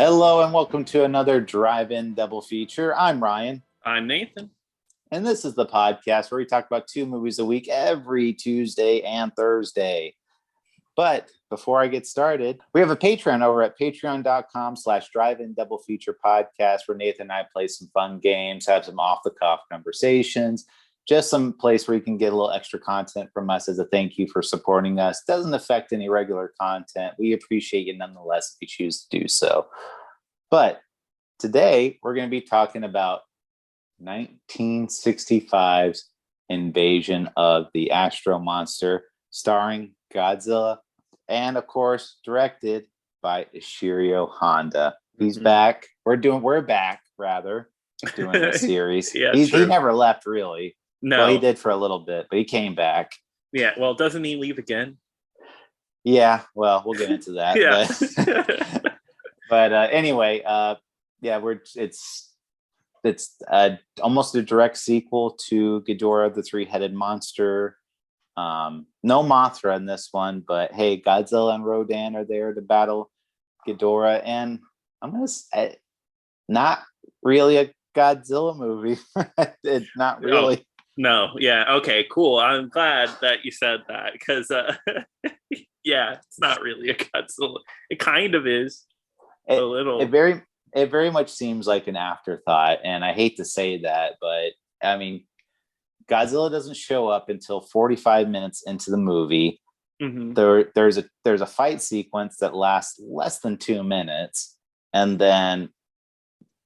Hello and welcome to another drive-in double feature. I'm Ryan. I'm Nathan. And this is the podcast where we talk about 2 movies a week every Tuesday and Thursday. But before I get started, we have a Patreon over at patreon.com/drive-in-double-feature-podcast where Nathan and I play some fun games, have some off-the-cuff conversations, just some place where you can get a little extra content from us as a thank you for supporting us. Doesn't affect any regular content. We appreciate you nonetheless if you choose to do so. But today we're going to be talking about 1965's invasion of the Astro Monster, starring Godzilla, and of course directed by Ishiro Honda. He's back. We're back rather doing this series. He never left really. No, well, he did for a little bit, but he came back. Yeah, well, doesn't he leave again? Yeah, well, we'll get into that. Yeah. But anyway, it's almost a direct sequel to Ghidorah, the Three-Headed Monster. No Mothra in this one, but hey, Godzilla and Rodan are there to battle Ghidorah, and I'm gonna say, not really a Godzilla movie. It's not really. Oh, no, yeah, okay, cool. I'm glad that you said that because, yeah, it's not really a Godzilla. It kind of is a little. It very much seems like an afterthought, and I hate to say that, but I mean, Godzilla doesn't show up until 45 minutes into the movie. Mm-hmm. There's a fight sequence that lasts less than 2 minutes, and then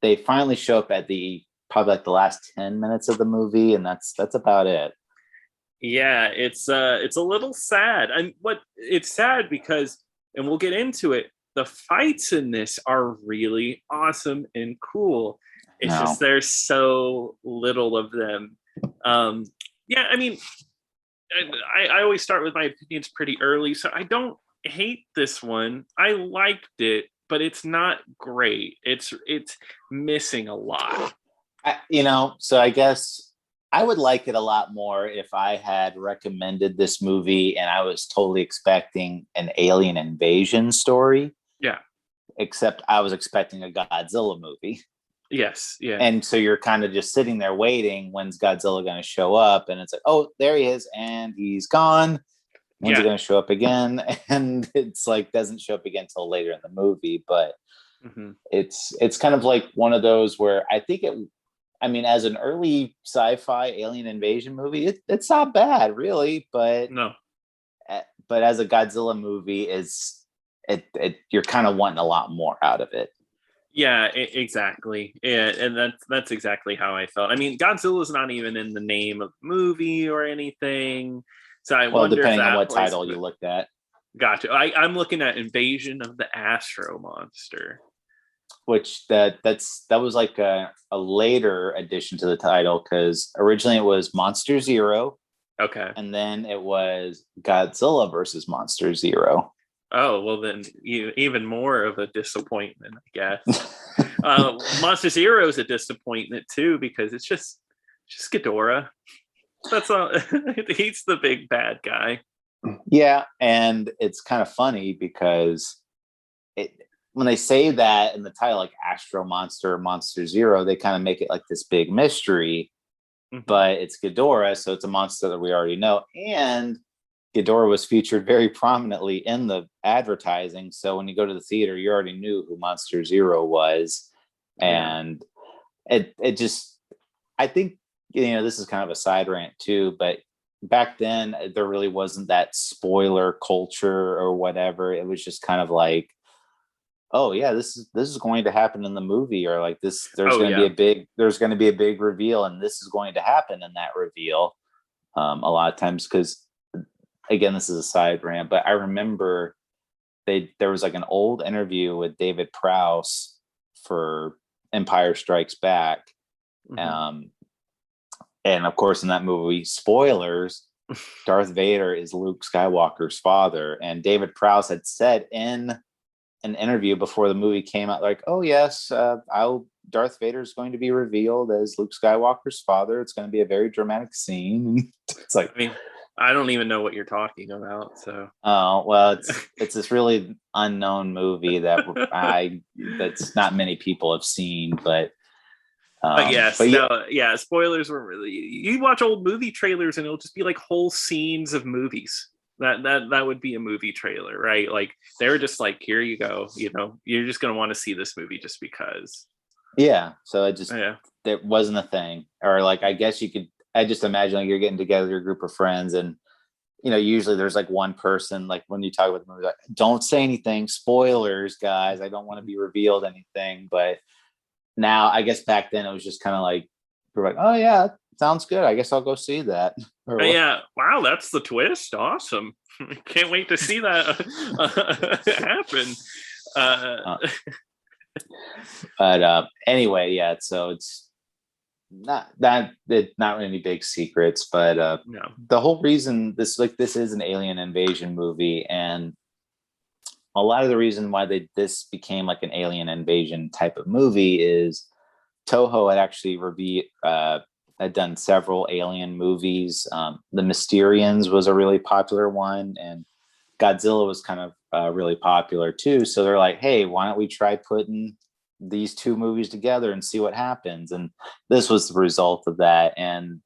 they finally show up at probably like the last 10 minutes of the movie, and that's about it. Yeah, it's a little sad. It's sad because, and we'll get into it, the fights in this are really awesome and cool. It's just there's so little of them. Yeah, I mean, I always start with my opinions pretty early, so I don't hate this one. I liked it, but it's not great. It's missing a lot. So I guess I would like it a lot more if I had recommended this movie and I was totally expecting an alien invasion story. Yeah. Except I was expecting a Godzilla movie. Yes. Yeah. And so you're kind of just sitting there waiting, when's Godzilla going to show up? And it's like, oh, there he is. And he's gone. When's he going to show up again? And it's like, doesn't show up again until later in the movie. But it's kind of like one of those where I think as an early sci-fi alien invasion movie, it's not bad really, but as a Godzilla movie you're kind of wanting a lot more out of it. Yeah, exactly. Yeah, and that's exactly how I felt. I mean, Godzilla's not even in the name of the movie or anything. So I wonder depending on what title you looked at. Gotcha. I'm looking at Invasion of the Astro Monster. Which that was like a later addition to the title, because originally it was Monster Zero. Okay. And then it was Godzilla versus Monster Zero. Oh, well then even more of a disappointment, I guess. Monster Zero is a disappointment too, because it's just Ghidorah. That's all. He's the big bad guy. Yeah, and it's kind of funny because when they say that in the title, like Astro Monster, Monster Zero, they kind of make it like this big mystery, but it's Ghidorah, so it's a monster that we already know. And Ghidorah was featured very prominently in the advertising. So when you go to the theater, you already knew who Monster Zero was. And it just, I think, this is kind of a side rant too, but back then there really wasn't that spoiler culture or whatever. It was just kind of like, oh yeah, this is going to happen in the movie, or like this, there's going to be a big reveal, and this is going to happen in that reveal. A lot of times, because again, this is a side rant, but I remember there was like an old interview with David Prowse for Empire Strikes Back. And of course, in that movie, spoilers, Darth Vader is Luke Skywalker's father. And David Prowse had said in an interview before the movie came out, like, oh yes, Darth Vader is going to be revealed as Luke Skywalker's father. It's going to be a very dramatic scene. It's like, I don't even know what you're talking about. So, Oh well, it's this really unknown movie that's not many people have seen, but yes, but yeah, no, yeah. Spoilers were really. You watch old movie trailers, and it'll just be like whole scenes of movies. That would be a movie trailer, right? Like they're just like, here you go. You know, you're just gonna want to see this movie just because. yeah. So it just Yeah. it wasn't a thing, or like I guess you could. I just imagine like you're getting together your group of friends, and usually there's like one person, like when you talk about the movie, like, don't say anything, spoilers, guys. I don't want to be revealed anything. But now, I guess back then it was just kind of like we're like, oh yeah, sounds good. I guess I'll go see that. Yeah. Wow, that's the twist. Awesome. Can't wait to see that happen. But anyway, yeah. So it's not any big secrets, but no. the whole reason this is an alien invasion movie, and a lot of the reason why this became like an alien invasion type of movie is Toho had actually had done several alien movies. The Mysterians was a really popular one, and Godzilla was kind of really popular too. So they're like, hey, why don't we try putting these two movies together and see what happens? And this was the result of that. And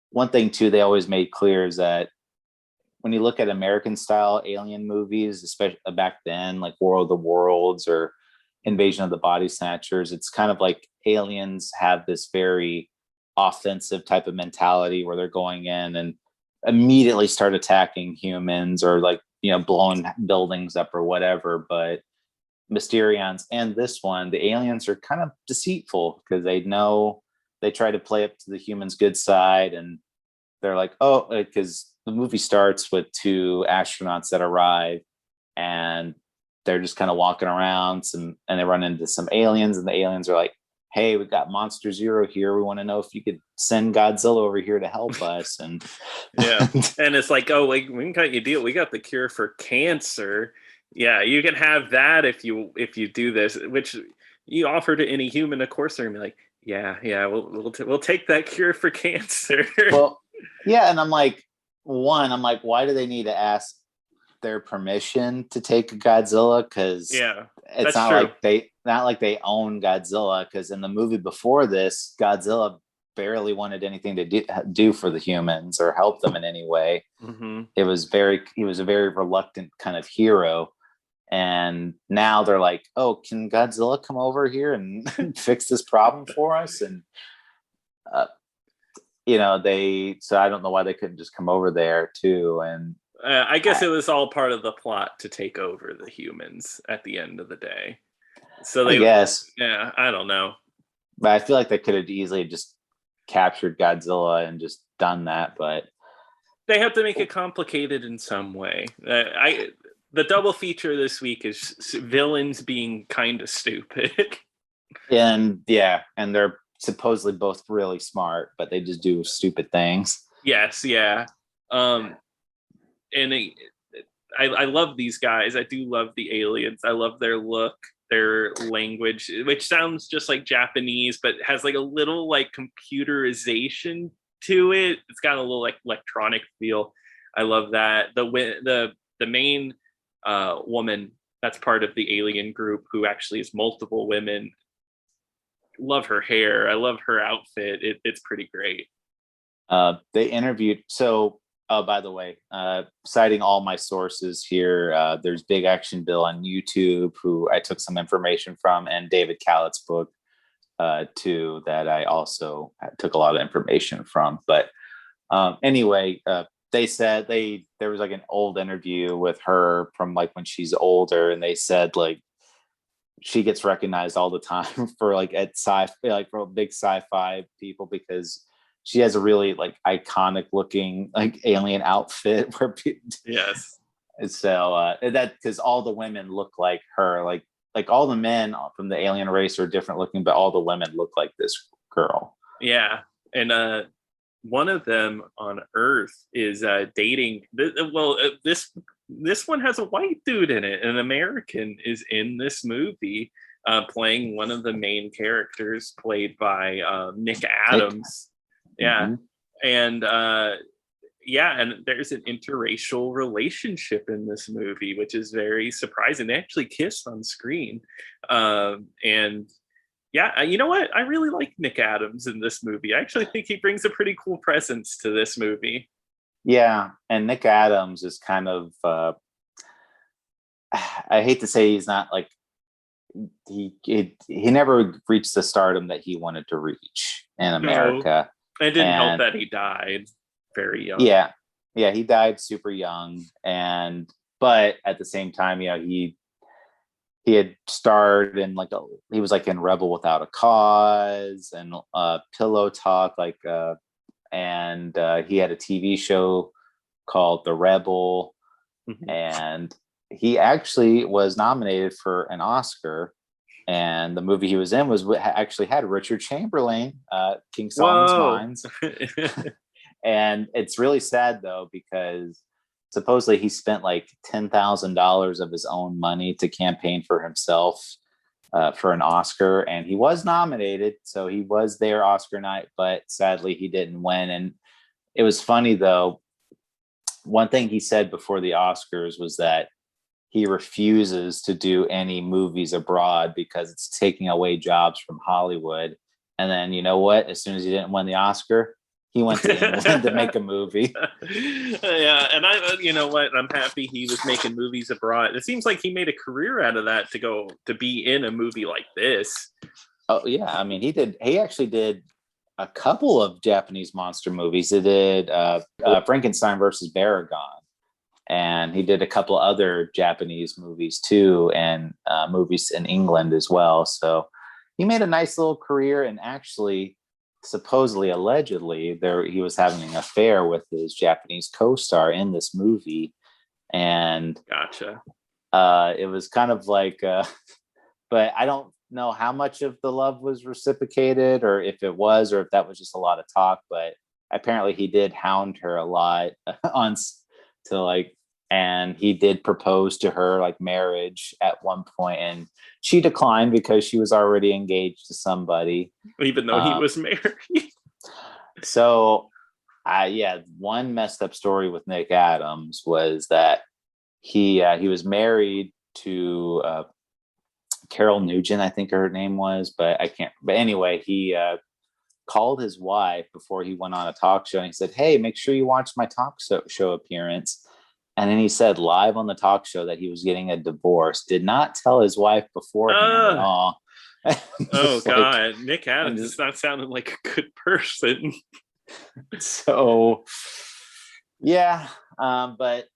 one thing too, they always made clear is that when you look at American style alien movies, especially back then, like War of the Worlds or Invasion of the Body Snatchers, it's kind of like aliens have this very offensive type of mentality where they're going in and immediately start attacking humans, or like blowing buildings up or whatever. But Mysterions and this one, the aliens are kind of deceitful because they try to play up to the humans' good side, and they're like, oh, because the movie starts with two astronauts that arrive, and they're just kind of walking around and they run into some aliens, and the aliens are like, hey, we got Monster Zero here. We want to know if you could send Godzilla over here to help us. And yeah, and it's like, oh, we can cut you a deal. We got the cure for cancer. Yeah, you can have that if you do this, which you offer to any human. Of course, they're gonna be like, yeah, we'll take that cure for cancer. Well, yeah, and I'm like, why do they need to ask their permission to take a Godzilla? Because yeah, it's not like they own Godzilla. Because in the movie before this, Godzilla barely wanted anything to do for the humans or help them in any way. Mm-hmm. He was a very reluctant kind of hero. And now they're like, oh, can Godzilla come over here and fix this problem for us? And so I don't know why they couldn't just come over there too. And I guess it was all part of the plot to take over the humans at the end of the day. So I guess, yeah, I don't know, but I feel like they could have easily just captured Godzilla and just done that. But they have to make it complicated in some way. The double feature this week is villains being kind of stupid. and they're supposedly both really smart, but they just do stupid things. Yes, yeah. And I love these guys. I do love the aliens. I love their look, their language, which sounds just like Japanese, but has like a little like computerization to it. It's got a little like electronic feel. I love that. The main woman that's part of the alien group, who actually is multiple women. Love her hair. I love her outfit. It's pretty great. They interviewed. So, by the way, citing all my sources here, there's Big Action Bill on YouTube, who I took some information from, and David Callett's book, too, that I also took a lot of information from. But anyway, they said there was like an old interview with her from like when she's older, and they said like she gets recognized all the time for like for big sci-fi people, because she has a really like iconic looking like alien outfit where people, yes. So that because all the women look like her, like all the men from the alien race are different looking, but all the women look like this girl. Yeah, and one of them on Earth is dating. This one has a white dude in it. An American is in this movie, playing one of the main characters, played by Nick Adams. Yeah, Mm-hmm. and Yeah, and there's an interracial relationship in this movie, which is very surprising. They actually kiss on screen. And yeah, you know what? I really like Nick Adams in this movie. I actually think he brings a pretty cool presence to this movie. Yeah, and Nick Adams is kind of I hate to say he's not like he never reached the stardom that he wanted to reach in America. It didn't help And that he died very young. yeah, he died super young, and but at the same time, he had starred in he was like in Rebel Without a Cause and Pillow Talk, and he had a TV show called The Rebel, and he actually was nominated for an Oscar. And the movie he was in actually had Richard Chamberlain, King Solomon's Mines. And it's really sad though, because supposedly he spent like $10,000 of his own money to campaign for himself for an Oscar, and he was nominated, so he was there Oscar night, but sadly he didn't win. And it was funny though. One thing he said before the Oscars was that he refuses to do any movies abroad because it's taking away jobs from Hollywood. And then you know what? As soon as he didn't win the Oscar, he went to England to make a movie. Yeah, and you know what? I'm happy he was making movies abroad. It seems like he made a career out of that to go to be in a movie like this. Oh yeah, I mean he actually did a couple of Japanese monster movies. He did Frankenstein versus Baragon, and he did a couple other Japanese movies too, and movies in England as well. So he made a nice little career, and actually, supposedly, allegedly, he was having an affair with his Japanese co-star in this movie, and gotcha. It was kind of like, but I don't know how much of the love was reciprocated, or if it was, or if that was just a lot of talk. But apparently, he did hound her a lot and he did propose to her like marriage at one point, and she declined because she was already engaged to somebody, even though he was married. So one messed up story with Nick Adams was that he was married to Carol Nugent, I think her name was, but I can't. But anyway, he called his wife before he went on a talk show, and he said, "Hey, make sure you watch my talk show appearance." And then he said live on the talk show that he was getting a divorce. Did not tell his wife beforehand at all. Oh God, Nick Adams is not sounding like a good person. So yeah, but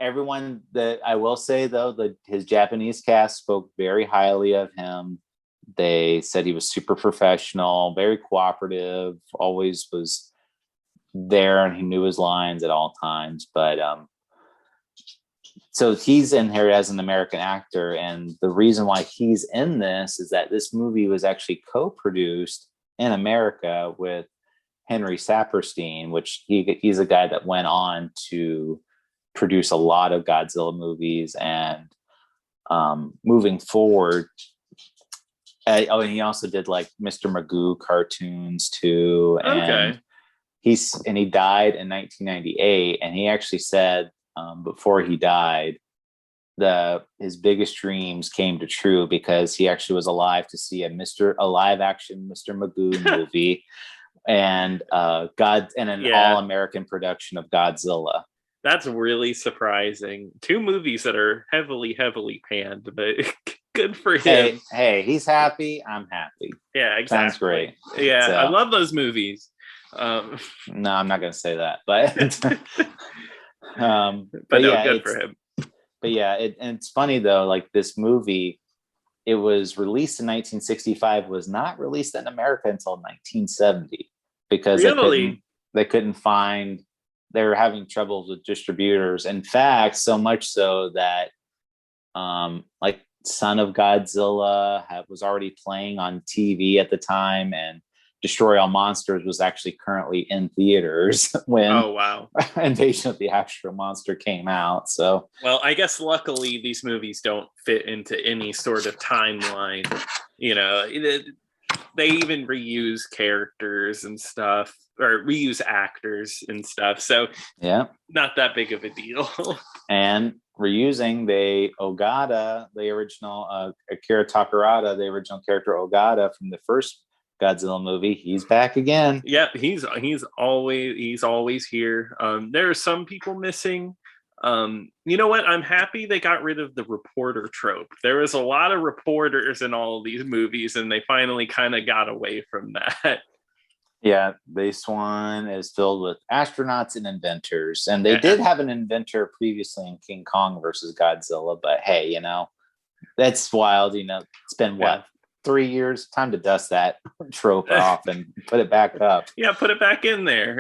everyone that I will say though, his Japanese cast spoke very highly of him. They said he was super professional, very cooperative, always was there, and he knew his lines at all times. But so he's in here as an American actor, and the reason why he's in this is that this movie was actually co-produced in America with Henry Saperstein, which he's a guy that went on to produce a lot of Godzilla movies. And moving forward, and he also did like Mr. Magoo cartoons too. And he died in 1998, and he actually said before he died, his biggest dreams came to true because he actually was alive to see a live action Mr. Magoo movie and an all-American production of Godzilla. That's really surprising. Two movies that are heavily panned, but good for him. Hey, he's happy. I'm happy. Yeah, exactly. Sounds great. Yeah, I love those movies. No, I'm not going to say that, but but no, good for him. But yeah, and it's funny though, like this movie, it was released in 1965, was not released in America until 1970 because they couldn't find, they were having troubles with distributors. In fact, so much so that like Son of Godzilla was already playing on TV at the time, and Destroy All Monsters was actually currently in theaters when Invasion of the Astro Monster came out. So, well, I guess luckily these movies don't fit into any sort of timeline. You know, they even reuse characters and stuff. or reuse actors and stuff. So Yeah. not that big of a deal. And reusing the Ogata, the original Akira Takarada, the original character Ogata from the first Godzilla movie. He's back again. Yep, he's always here. There are some people missing. You know what? I'm happy they got rid of the reporter trope. There was a lot of reporters in all of these movies, and they finally kind of got away from that. Yeah, this one is filled with astronauts and inventors. And they Yeah. did have an inventor previously in King Kong versus Godzilla, but hey, you know, that's wild. You know, it's been what, 3 years? Time to dust that trope off and put it back up. Yeah, put it back in there.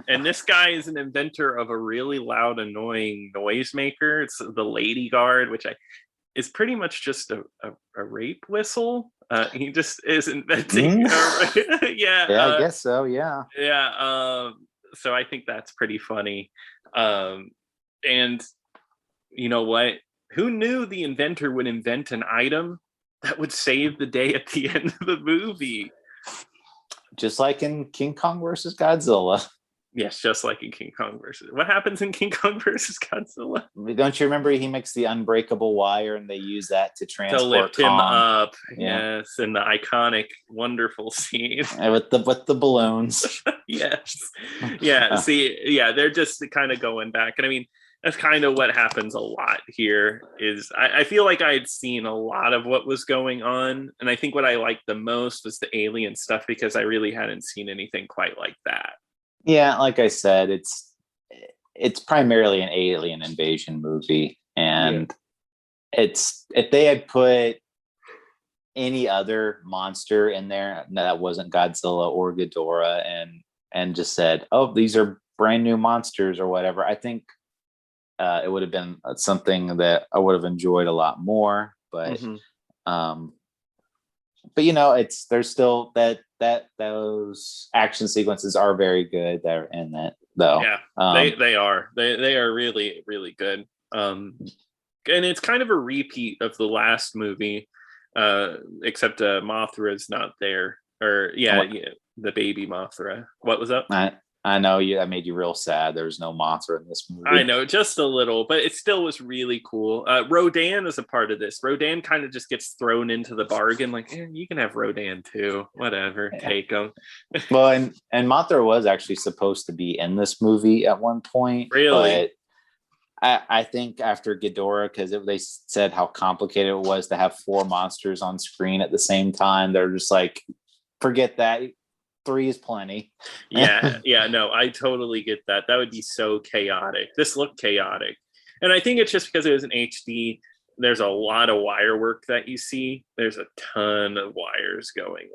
And this guy is an inventor of a really loud, annoying noisemaker. It's the Lady Guard, which is pretty much just a rape whistle. He just is inventing. Yeah, I guess so. Yeah. Yeah. So I think that's pretty funny. And you know what? Who knew the inventor would invent an item that would save the day at the end of the movie? Just like in King Kong versus Godzilla. Yes, just like in King Kong versus... What happens in King Kong versus Godzilla? Don't you remember he makes the unbreakable wire and they use that to transport to lift Kong. Him up? Yeah. Yes, in the iconic, wonderful scene. And with the balloons. Yes. Yeah, see, yeah, they're just kind of going back. And I mean, that's kind of what happens a lot here is I feel like I had seen a lot of what was going on. And I think what I liked the most was the alien stuff because I really hadn't seen anything quite like that. Yeah, like I said, it's primarily an alien invasion movie, and it's if they had put any other monster in there that wasn't Godzilla or Ghidorah, and just said, "Oh, these are brand new monsters" or whatever, I think it would have been something that I would have enjoyed a lot more. But but you know, there's still that those action sequences are very good. They're in it though. Yeah, they are really, really good. And it's kind of a repeat of the last movie, except Mothra is not there. Or the baby Mothra. What was up? I know that made you real sad. There's no Mothra in this movie. I know, just a little, but it still was really cool. Rodan is a part of this. Rodan kind of just gets thrown into the bargain, like, you can have Rodan too. Whatever, take him. Well, and Mothra was actually supposed to be in this movie at one point. Really? But I think after Ghidorah, because they said how complicated it was to have 4 monsters on screen at the same time, they're just like, forget that. 3 is plenty. Yeah, no, I totally get that. That would be so chaotic. This looked chaotic. And I think it's just because it was an HD. There's a lot of wire work that you see. There's a ton of wires going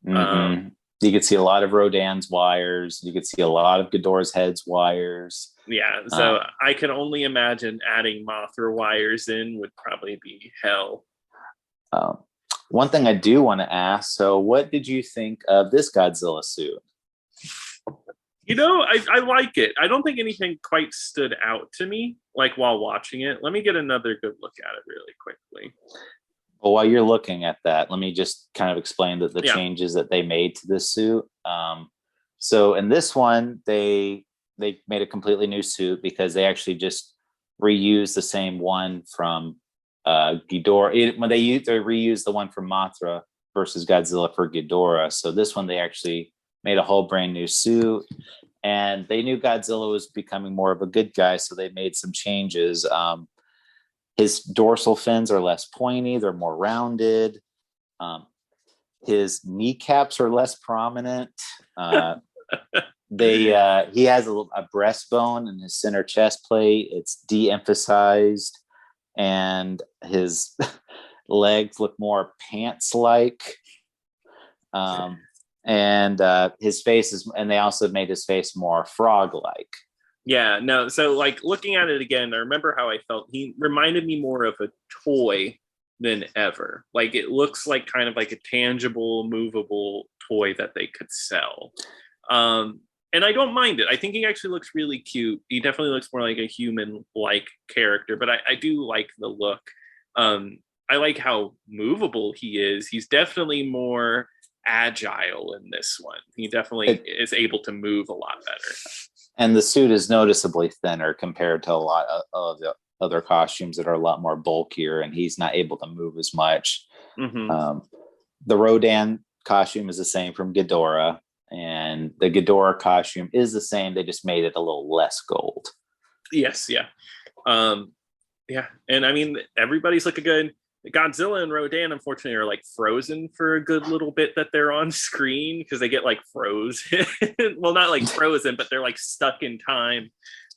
on. You could see a lot of Rodan's wires. You could see a lot of Ghidorah's head's wires. Yeah, so I can only imagine adding Mothra wires in would probably be hell. One thing I do want to ask, so what did you think of this Godzilla suit? You know, I like it. I don't think anything quite stood out to me, like while watching it. Let me get another good look at it really quickly. Well, while you're looking at that, let me just kind of explain the changes that they made to this suit. So in this one, they made a completely new suit because they actually just reused the same one from Ghidorah. When they reused the one from Mothra versus Godzilla for Ghidorah. So this one they actually made a whole brand new suit, and they knew Godzilla was becoming more of a good guy, so they made some changes. His dorsal fins are less pointy; they're more rounded. His kneecaps are less prominent. He has a breastbone in his center chest plate. It's de-emphasized. And his legs look more pants-like, and his face and they also made his face more frog-like. Yeah, no. So, like looking at it again, I remember how I felt. He reminded me more of a toy than ever. Like it looks like kind of like a tangible, movable toy that they could sell. And I don't mind it. I think he actually looks really cute. He definitely looks more like a human-like character, but I do like the look. I like how movable he is. He's definitely more agile in this one. He definitely is able to move a lot better. And the suit is noticeably thinner compared to a lot of the other costumes that are a lot more bulkier, and he's not able to move as much. Mm-hmm. The Rodan costume is the same from Ghidorah, and the Ghidorah costume is the same. They just made it a little less gold. Yes, yeah. Yeah, and I mean, everybody's looking good. Godzilla and Rodan, unfortunately, are like frozen for a good little bit that they're on screen because they get like frozen. Well, not like frozen, but they're like stuck in time.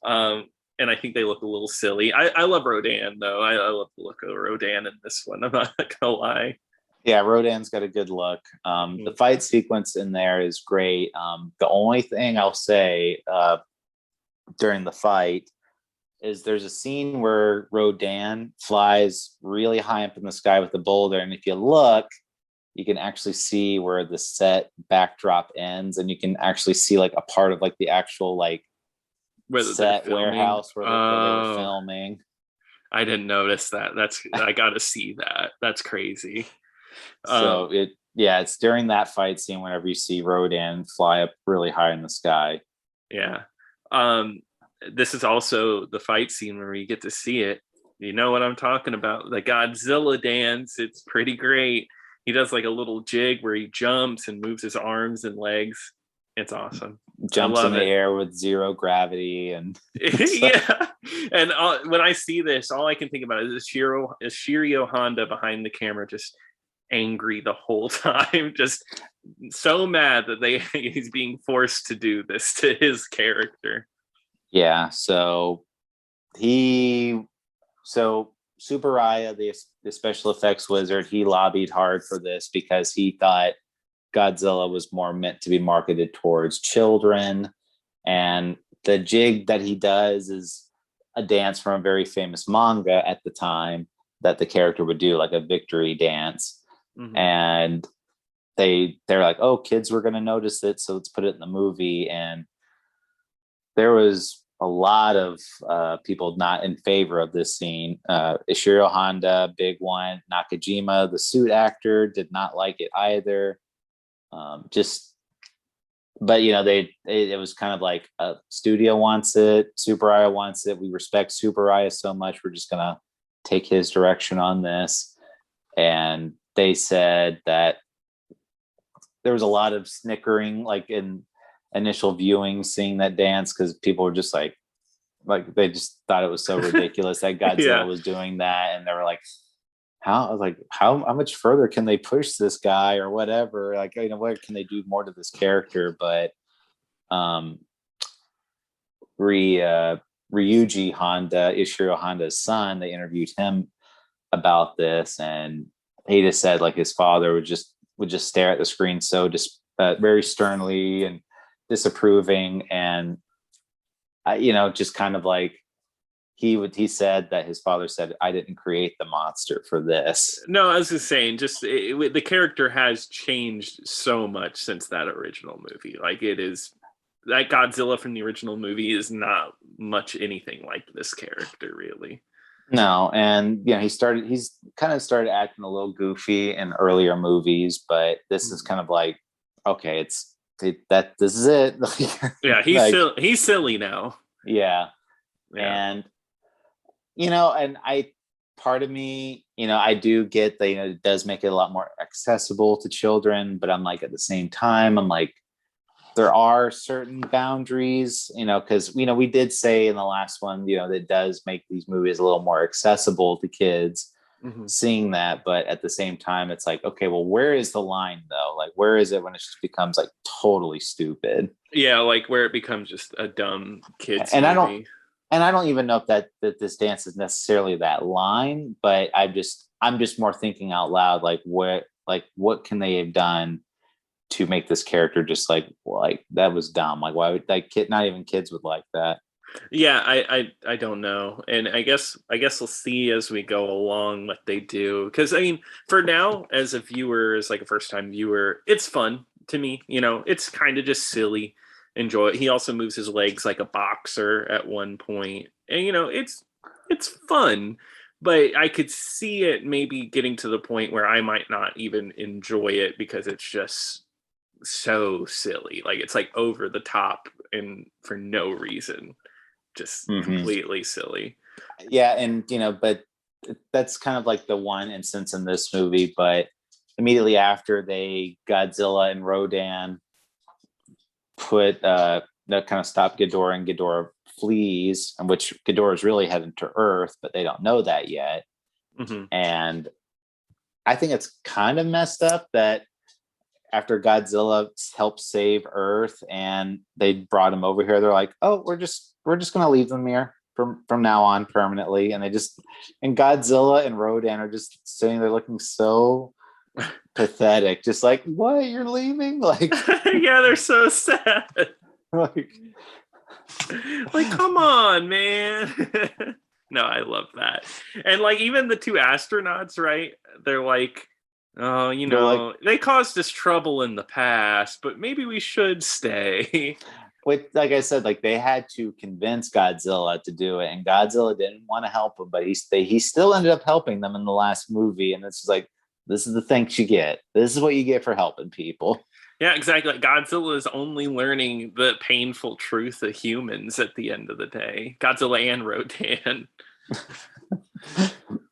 And I think they look a little silly. I love Rodan, though. I love the look of Rodan in this one. I'm not gonna lie. Yeah, Rodan's got a good look. The fight sequence in there is great. The only thing I'll say during the fight is there's a scene where Rodan flies really high up in the sky with the boulder, and if you look, you can actually see where the set backdrop ends, and you can actually see like a part of like the actual like set warehouse where they were filming. I didn't notice that. I gotta see that. That's crazy. So it's during that fight scene whenever you see Rodan fly up really high in the sky. Yeah. This is also the fight scene where you get to see it. You know what I'm talking about? The Godzilla dance. It's pretty great. He does like a little jig where he jumps and moves his arms and legs. It's awesome. Jumps in the air with zero gravity and yeah. And when I see this, all I can think about is Shirio Honda behind the camera, just angry the whole time, just so mad that he's being forced to do this to his character. Yeah, so Super Raya, the special effects wizard, he lobbied hard for this because he thought Godzilla was more meant to be marketed towards children. And the jig that he does is a dance from a very famous manga at the time that the character would do, like a victory dance. Mm-hmm. And they're like, oh, kids were going to notice it, so let's put it in the movie. And there was a lot of people not in favor of this scene. Ishiro Honda, big one. Nakajima, the suit actor, did not like it either. But you know, it was kind of like a studio wants it, Super Raya wants it. We respect Super Raya so much, we're just gonna take his direction on this. And they said that there was a lot of snickering, like in initial viewing, seeing that dance, because people were just like they just thought it was so ridiculous that Godzilla was doing that, and they were like, how much further can they push this guy or whatever? Like, you know, what can they do more to this character? But Ryuji Honda, Ishiro Honda's son, they interviewed him about this, and he just said like his father would just stare at the screen so just very sternly and disapproving, and you know, just kind of like he said that his father said, I didn't create the monster for this. No, I was just saying, the character has changed so much since that original movie. Like, it is, that Godzilla from the original movie is not much anything like this character, really. No, and you know, he's kind of started acting a little goofy in earlier movies, but this is kind of like, okay, this is it. Yeah, he's silly now. Yeah. And you know, and part of me, you know, I do get that, you know, it does make it a lot more accessible to children, but I'm like, at the same time, I'm like, there are certain boundaries, you know, because, you know, we did say in the last one, you know, that does make these movies a little more accessible to kids, seeing that. But at the same time, it's like, okay, well, where is the line though? Like, where is it when it just becomes like totally stupid? Yeah, like where it becomes just a dumb kids movie. I don't even know if that this dance is necessarily that line, but I'm just more thinking out loud, like what can they have done to make this character just like that was dumb. Like, why would not even kids would like that. Yeah, I don't know. And I guess we'll see as we go along what they do. Because I mean, for now, as a viewer, as like a first time viewer, it's fun to me. You know, it's kind of just silly. Enjoy it. He also moves his legs like a boxer at one point, and you know, it's fun. but I could see it maybe getting to the point where I might not even enjoy it because it's just so silly. Like it's like over the top and for no reason, just completely silly. Yeah, and but that's kind of like the one instance in this movie. But immediately after, Godzilla and Rodan put that kind of stop Ghidorah, and Ghidorah flees, and which Ghidorah is really heading to Earth, but they don't know that yet. And I think it's kind of messed up that after Godzilla helped save Earth and they brought him over here, they're like, oh, we're just gonna leave them here from now on permanently. And and Godzilla and Rodan are just sitting there looking so pathetic, just like, what, you're leaving? Like yeah, they're so sad. like come on, man. No, I love that. And like even the two astronauts, right? They're like, oh, they caused us trouble in the past, but maybe we should stay. Like I said, like they had to convince Godzilla to do it, and Godzilla didn't want to help him, but he still ended up helping them in the last movie. And it's like, this is the thanks you get. This is what you get for helping people. Yeah, exactly. Like Godzilla is only learning the painful truth of humans at the end of the day. Godzilla and Rodan.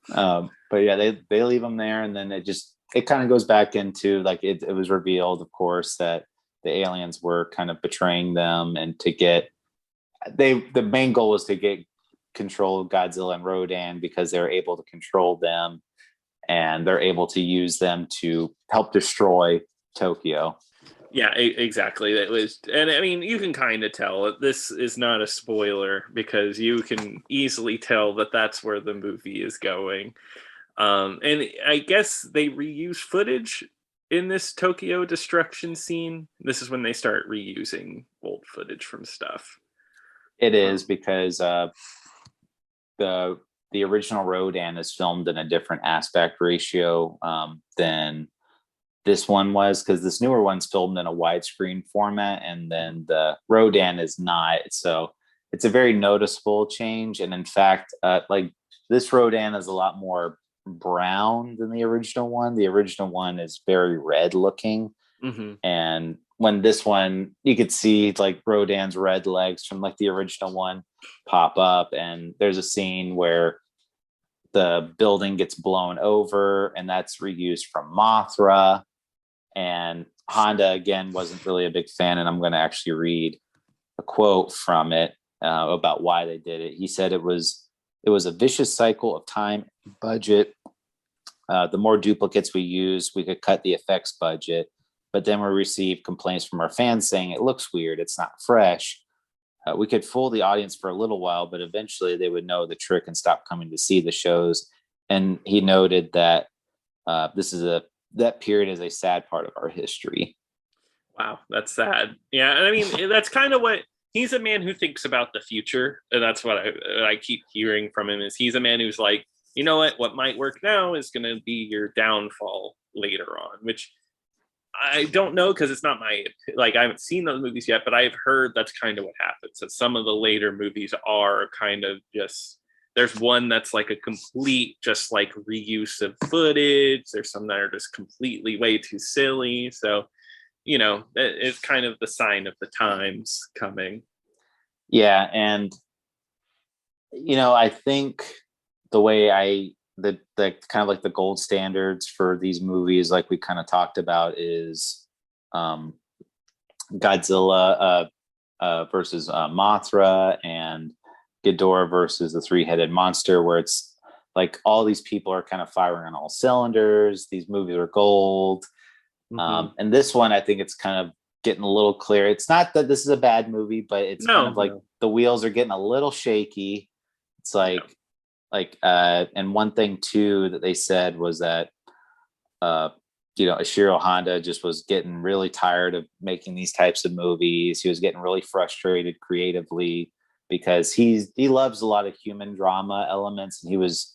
But yeah, they leave him there, and then it kind of goes back into like it was revealed, of course, that the aliens were kind of betraying them, and the main goal was to get control of Godzilla and Rodan because they're able to control them, and they're able to use them to help destroy Tokyo. Yeah, exactly. That was, and I mean, you can kind of tell this is not a spoiler because you can easily tell that that's where the movie is going. And I guess they reuse footage in this Tokyo destruction scene. This is when they start reusing old footage from stuff. It is because the original Rodan is filmed in a different aspect ratio than this one was, because this newer one's filmed in a widescreen format, and then the Rodan is not. So it's a very noticeable change. And in fact, like this Rodan is a lot more brown than the original one. The original one is very red looking. And when this one, you could see like Rodan's red legs from like the original one pop up. And there's a scene where the building gets blown over, and that's reused from Mothra. And Honda, again, wasn't really a big fan. And I'm going to actually read a quote from it about why they did it. He said it was a vicious cycle of time and budget. The more duplicates we use, we could cut the effects budget. But then we received complaints from our fans saying it looks weird, it's not fresh. We could fool the audience for a little while, but eventually they would know the trick and stop coming to see the shows. And he noted that that period is a sad part of our history. Wow, that's sad. Yeah, I mean, that's kind of what he's a man who thinks about the future, and that's what I keep hearing from him. Is he's a man who's like, you know what might work now is going to be your downfall later on, which I don't know because it's not I haven't seen those movies yet, but I've heard that's kind of what happens. That some of the later movies are kind of just. There's one that's like a complete, just like reuse of footage. There's some that are just completely way too silly. So, it's kind of the sign of the times coming. Yeah. And, I think the way the kind of like the gold standards for these movies, like we kind of talked about, is Godzilla versus Mothra, and Ghidorah versus the three-headed monster, where it's like all these people are kind of firing on all cylinders. These movies are gold. And this one, I think it's kind of getting a little clear. It's not that this is a bad movie, but it's kind of like the wheels are getting a little shaky. It's like, and one thing too that they said was that, Ishiro Honda just was getting really tired of making these types of movies. He was getting really frustrated creatively, because he loves a lot of human drama elements, and he was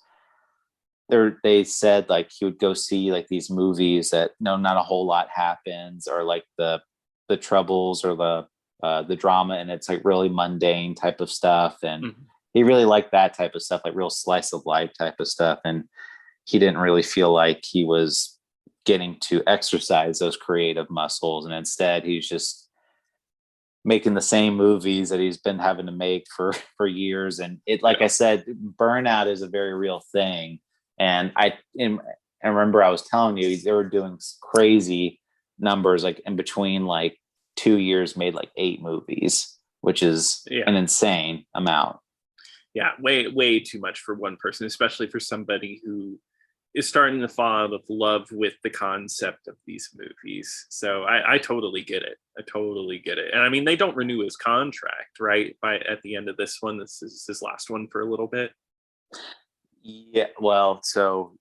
there. They said like he would go see like these movies that not a whole lot happens, or like the troubles or the drama, and it's like really mundane type of stuff. And he really liked that type of stuff, like real slice of life type of stuff. And he didn't really feel like he was getting to exercise those creative muscles. And instead he's just making the same movies that he's been having to make for years. And it, like I said, burnout is a very real thing. And I remember I was telling you they were doing crazy numbers, like in between like 2 years made like 8 movies, which is an insane amount. Yeah, way too much for one person, especially for somebody who is starting to fall out of love with the concept of these movies. So I totally get it. I totally get it. And I mean, they don't renew his contract, right? At the end of this one, this is his last one for a little bit. Yeah, well, so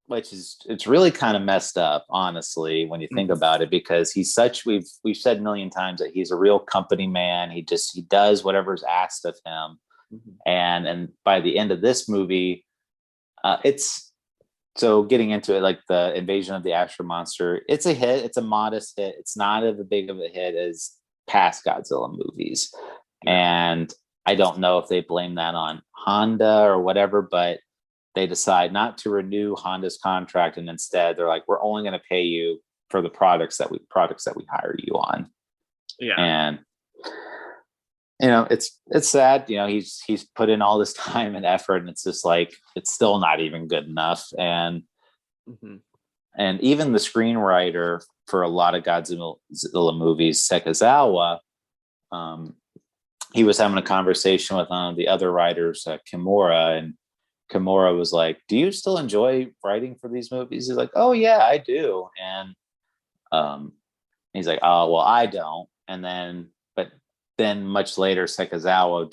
it's really kind of messed up, honestly, when you think about it, because he's such, we've said a million times that he's a real company man. He does whatever's asked of him. And by the end of this movie, so getting into it, like the Invasion of the Astro Monster, it's a hit. It's a modest hit. It's not as big of a hit as past Godzilla movies. And I don't know if they blame that on Honda or whatever, but they decide not to renew Honda's contract. And instead they're like, we're only going to pay you for the products that we hire you on. Yeah. And it's sad. He's put in all this time and effort, and it's just like, it's still not even good enough. And and even the screenwriter for a lot of Godzilla movies, Sekizawa, he was having a conversation with the other writers, Kimura, and Kimura was like, do you still enjoy writing for these movies? He's like, oh yeah, I do. And he's like, oh, well, I don't. And then much later, Sekizawa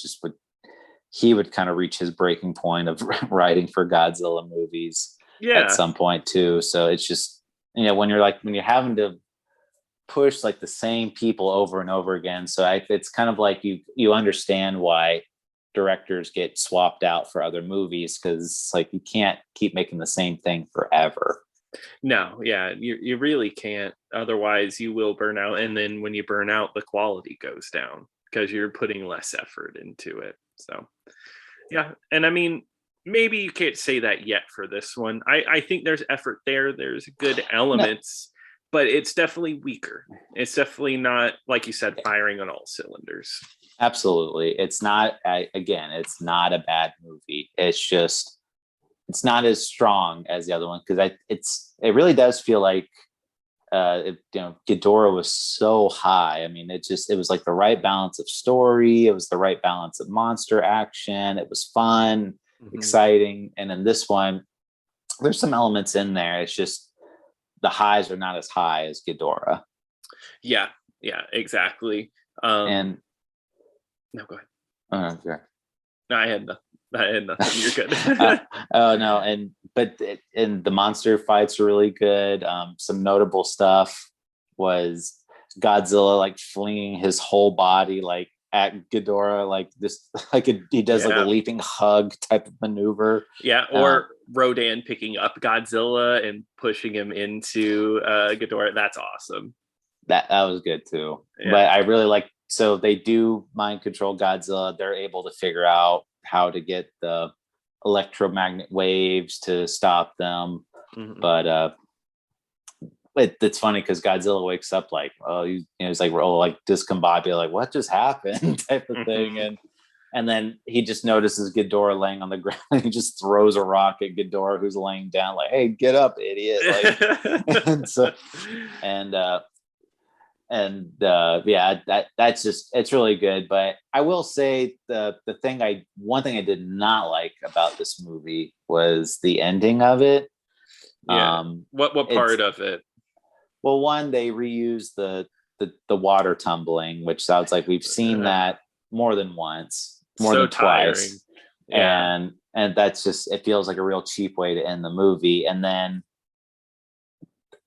would kind of reach his breaking point of writing for Godzilla movies at some point too. So it's just, when you're having to push like the same people over and over again. So it's kind of like you understand why directors get swapped out for other movies, because like you can't keep making the same thing forever. No, yeah, you really can't. Otherwise you will burn out. And then when you burn out, the quality goes down because you're putting less effort into it. So yeah. And I mean, maybe you can't say that yet for this one. I think there's effort there. There's good elements, but it's definitely weaker. It's definitely not, like you said, firing on all cylinders. Absolutely. It's not, it's not a bad movie. It's just, it's not as strong as the other one, because it really does feel like Ghidorah was so high. I mean, it was like the right balance of story. It was the right balance of monster action. It was fun, exciting. And in this one, there's some elements in there. It's just the highs are not as high as Ghidorah. Yeah, exactly. And no, go ahead. Oh, sure. No, I had nothing. You're good. Oh no, and the monster fights are really good. Some notable stuff was Godzilla like flinging his whole body like at Ghidorah, like this, like he does like a leaping hug type of maneuver. Yeah, or Rodan picking up Godzilla and pushing him into Ghidorah. That's awesome. That was good too. Yeah. But I really like. So they do mind control Godzilla. They're able to figure out how to get the electromagnet waves to stop them. But it's funny because Godzilla wakes up like, oh, he's like, like discombobulated, like what just happened type of thing. And then he just notices Ghidorah laying on the ground. And he just throws a rock at Ghidorah, who's laying down, like, hey, get up, idiot. Like, that's just, it's really good. But I will say one thing I did not like about this movie was the ending of it. What part of it? Well, one, they reused the water tumbling, which sounds like we've seen that more than once, more than twice. And that's just, it feels like a real cheap way to end the movie. And then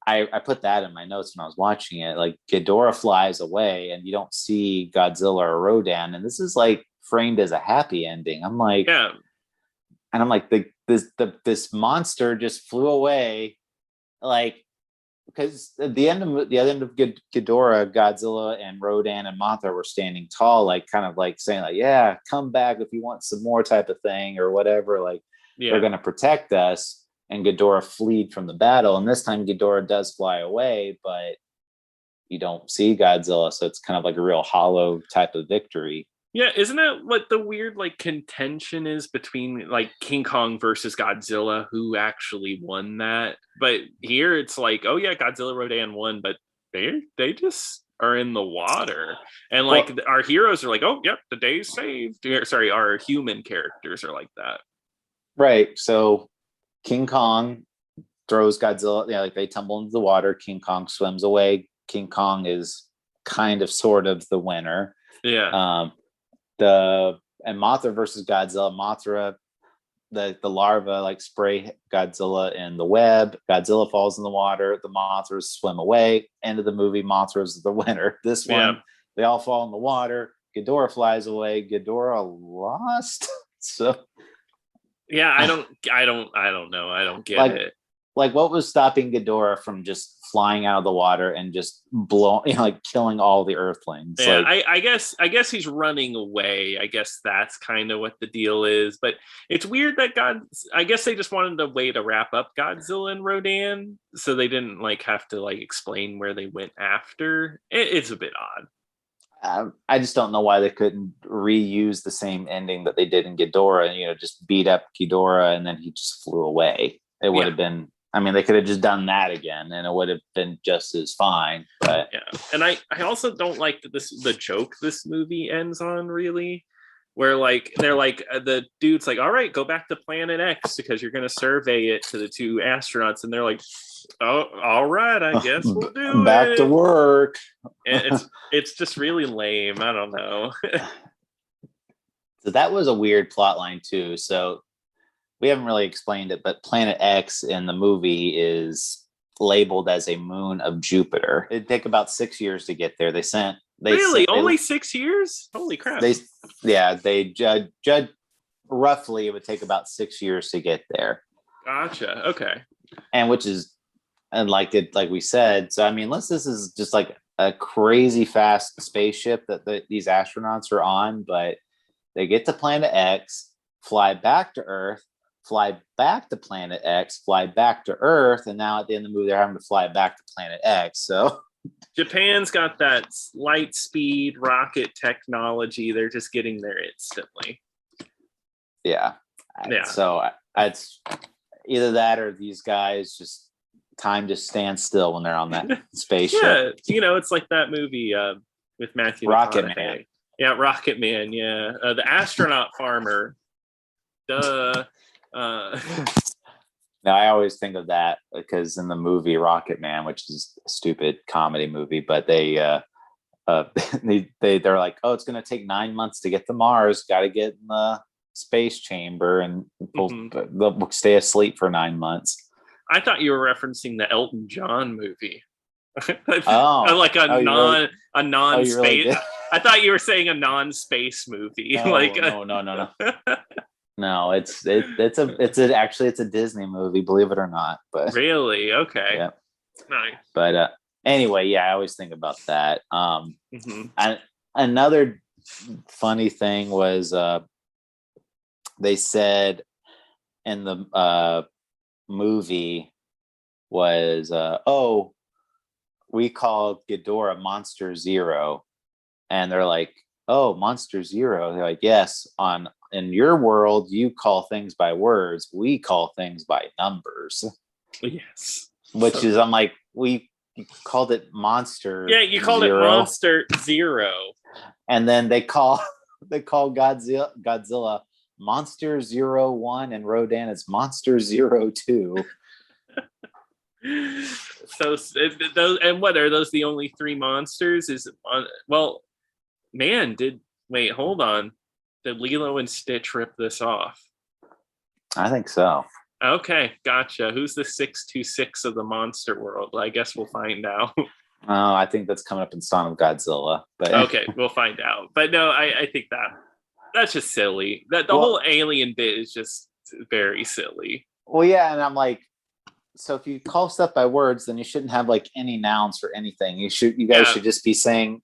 I put that in my notes when I was watching it. Like Ghidorah flies away and you don't see Godzilla or Rodan. And this is like framed as a happy ending. I'm like, and I'm like, this monster just flew away. Like because at the end of Ghidorah, Godzilla and Rodan and Mothra were standing tall, like kind of like saying like, yeah, come back if you want some more type of thing or whatever. Like they're going to protect us. And Ghidorah fled from the battle. And this time Ghidorah does fly away, but you don't see Godzilla. So it's kind of like a real hollow type of victory. Yeah, isn't that what the weird like contention is between like King Kong versus Godzilla, who actually won that? But here it's like, oh yeah, Godzilla Rodan won, but they just are in the water, and like our heroes are like, oh yep, the day's saved. Sorry, our human characters are like that, right? So King Kong throws Godzilla, like they tumble into the water. King Kong swims away. King Kong is kind of sort of the winner. Yeah. And Mothra versus Godzilla, Mothra, the larva like spray Godzilla in the web. Godzilla falls in the water. The Mothras swim away. End of the movie. Mothra's the winner. This one, they all fall in the water. Ghidorah flies away. Ghidorah lost. So yeah, I don't know. I don't get it. Like what was stopping Ghidorah from just flying out of the water and just blowing, like killing all the Earthlings? Yeah, like, I guess he's running away. I guess that's kind of what the deal is. But it's weird that I guess they just wanted a way to wrap up Godzilla and Rodan, so they didn't like have to like explain where they went after. It's a bit odd. I just don't know why they couldn't reuse the same ending that they did in Ghidorah, and just beat up Ghidorah and then he just flew away. It would have been. I mean, they could have just done that again, and it would have been just as fine. But yeah, and I also don't like that the joke this movie ends on, really, where like they're like the dude's like, all right, go back to Planet X because you're going to survey it to the two astronauts, and they're like, oh, all right, I guess we'll do back it. to work. And it's just really lame. I don't know. So that was a weird plot line too. So we haven't really explained it, but Planet X in the movie is labeled as a moon of Jupiter. It'd take about 6 years to get there. Only 6 years? Holy crap. They judge roughly it would take about 6 years to get there. Gotcha. Okay. And like we said, so I mean, unless this is just like a crazy fast spaceship that these astronauts are on, but they get to Planet X, fly back to Earth, fly back to Planet X, fly back to Earth, and now at the end of the movie they're having to fly back to Planet X. So Japan's got that light speed rocket technology. They're just getting there instantly. Yeah. So it's either that or these guys just time just stands still when they're on that spaceship. Yeah, it's like that movie with Matthew Rocket McConaughey. Man. Yeah, Rocket Man. Yeah, the astronaut farmer. Duh. Now I always think of that because in the movie Rocket Man, which is a stupid comedy movie, but they're like, oh, it's going to take 9 months to get to Mars. Got to get in the space chamber and they'll stay asleep for 9 months. I thought you were referencing the Elton John movie. Like a non-space. Really I thought you were saying a non-space movie. No. No, it's a Disney movie, believe it or not. But really, okay, yeah, nice. But anyway, yeah, I always think about that. And another funny thing was they said in the movie was we call Ghidorah Monster Zero, and they're like, oh, Monster Zero. They're like, yes, in your world, you call things by words. We call things by numbers. Yes. Which is, I'm like, we called it Monster. Yeah, you called it Monster Zero. And then they call Godzilla Monster 01 and Rodan is Monster 02. So those, and what are those the only three monsters? Hold on. Did Lilo and Stitch rip this off? I think so. Okay, gotcha. Who's the 626 of the monster world? I guess we'll find out. Oh, I think that's coming up in Son of Godzilla. But okay, we'll find out. But no, I think that's just silly. That the whole alien bit is just very silly. Well, yeah, and I'm like, So if you call stuff by words, then you shouldn't have like any nouns for anything. You guys should just be saying,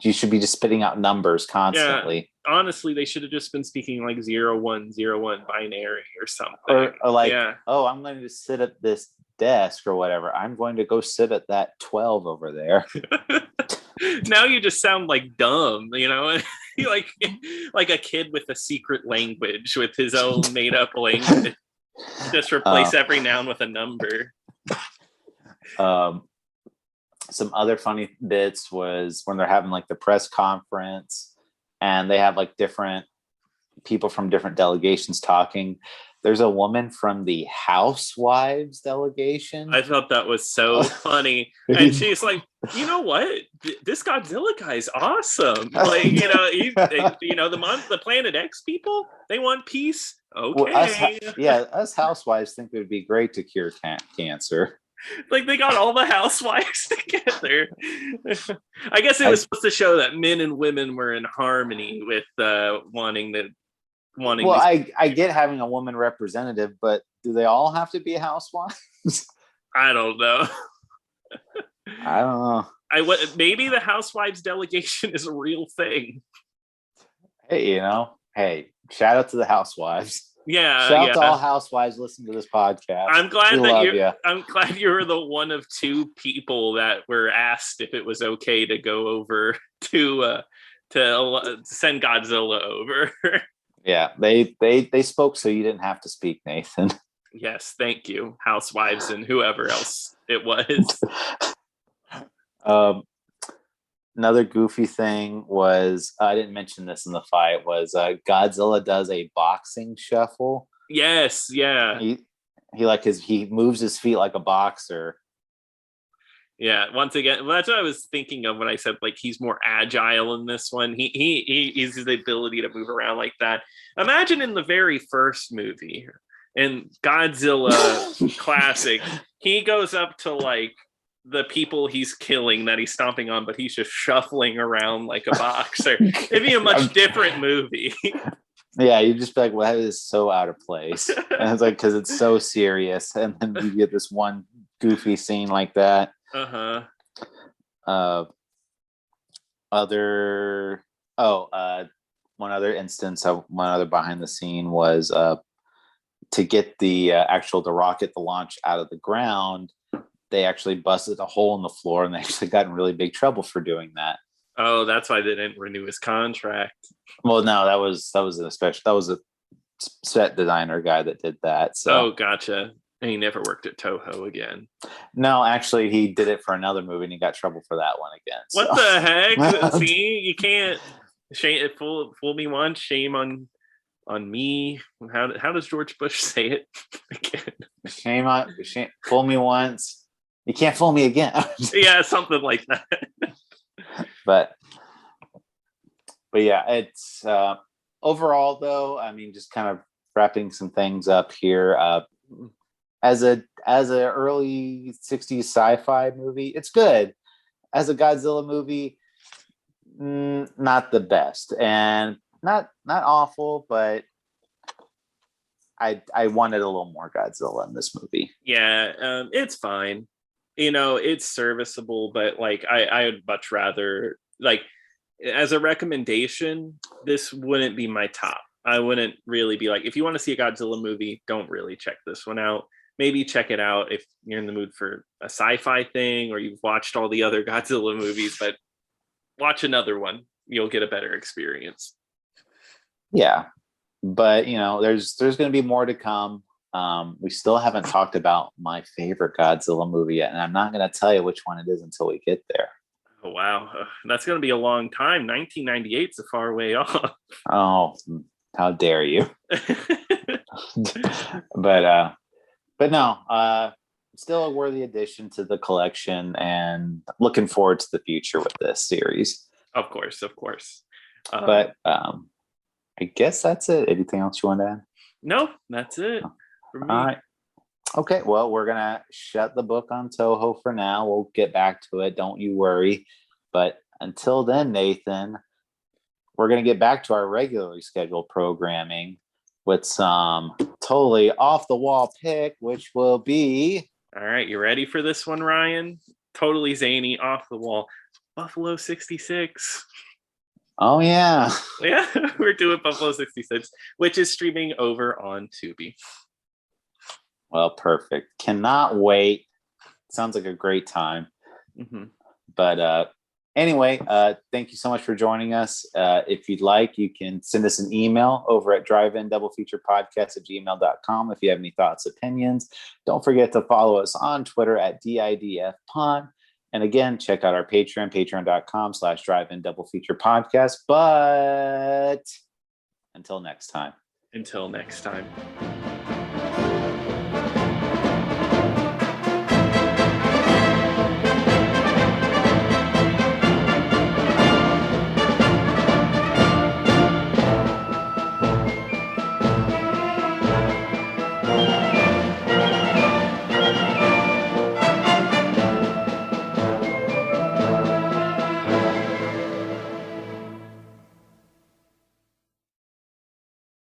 you should be just spitting out numbers constantly. Yeah, honestly, they should have just been speaking like 0101 binary or something. Or like, oh, I'm going to sit at this desk or whatever. I'm going to go sit at that 12 over there. Now you just sound like dumb, you know, like a kid with a secret language with his own made up language. Just replace every noun with a number. Some other funny bits was when they're having like the press conference and they have like different people from different delegations talking. There's a woman from the housewives delegation. I thought that was so funny. And she's like, you know what? This Godzilla guy is awesome. Like, you know, the Planet X people, they want peace. Okay. Well, us housewives think it would be great to cure cancer. Like they got all the housewives together. I guess it was supposed to show that men and women were in harmony with wanting. Well, I get having a woman representative, but do they all have to be housewives? I don't know. I don't know. Maybe the housewives delegation is a real thing. Hey, shout out to the housewives. Yeah, shout out to all housewives listening to this podcast. I'm glad I'm glad you were the one of two people that were asked if it was okay to go over to send Godzilla over. Yeah, they spoke so you didn't have to speak, Nathan. Yes, thank you, housewives and whoever else it was. Another goofy thing was, I didn't mention this in the fight, was Godzilla does a boxing shuffle. Yes, yeah. He moves his feet like a boxer. Yeah, once again, that's what I was thinking of when I said like he's more agile in this one. He uses the ability to move around like that. Imagine in the very first movie, in Godzilla Classic, he goes up to like the people he's killing that he's stomping on, but he's just shuffling around like a boxer. It'd be a much different movie. Yeah, you'd just be like, well, that is so out of place. And it's like, because it's so serious. And then you get this one goofy scene like that. Uh-huh. One other behind the scene was to get the rocket to launch out of the ground. They actually busted a hole in the floor, and they actually got in really big trouble for doing that. Oh, that's why they didn't renew his contract. Well, no, that was a set designer guy that did that. So. Oh, gotcha. And he never worked at Toho again. No, actually, he did it for another movie, and he got trouble for that one again. So. What the heck? See, you can't fool me once, shame on me. How does George Bush say it again? Shame, fool me once. You can't fool me again. Yeah, something like that. But yeah, it's overall though. I mean, just kind of wrapping some things up here. As a early 60s sci-fi movie, it's good. As a Godzilla movie, not the best, and not awful, but I wanted a little more Godzilla in this movie. Yeah, it's fine. It's serviceable, but like I would much rather, like, as a recommendation, this wouldn't be my top. I wouldn't really be like, if you want to see a Godzilla movie, don't really check this one out. Maybe check it out if you're in the mood for a sci-fi thing, or you've watched all the other Godzilla movies, but watch another one. You'll get a better experience. Yeah, but there's going to be more to come. We still haven't talked about my favorite Godzilla movie yet, and I'm not going to tell you which one it is until we get there. Oh, wow. That's going to be a long time. 1998 is a far way off. Oh, how dare you. But no, still a worthy addition to the collection, and looking forward to the future with this series. Of course. But I guess that's it. Anything else you want to add? No, that's it. For me. All right. Okay, well, we're going to shut the book on Toho for now. We'll get back to it. Don't you worry. But until then, Nathan, we're going to get back to our regularly scheduled programming. with some totally off the wall pick, which will be. All right, you ready for this one, Ryan? Totally zany, off the wall. Buffalo 66. Oh, yeah. Yeah, we're doing Buffalo 66, which is streaming over on Tubi. Well, perfect. Cannot wait. Sounds like a great time. Mm-hmm. But anyway, thank you so much for joining us. If you'd like, you can send us an email over at driveindoublefeaturpodcast@gmail.com if you have any thoughts, opinions. Don't forget to follow us on Twitter at DIDFPod. And again, check out our Patreon, patreon.com/driveindoublefeaturepodcast. But until next time. Until next time.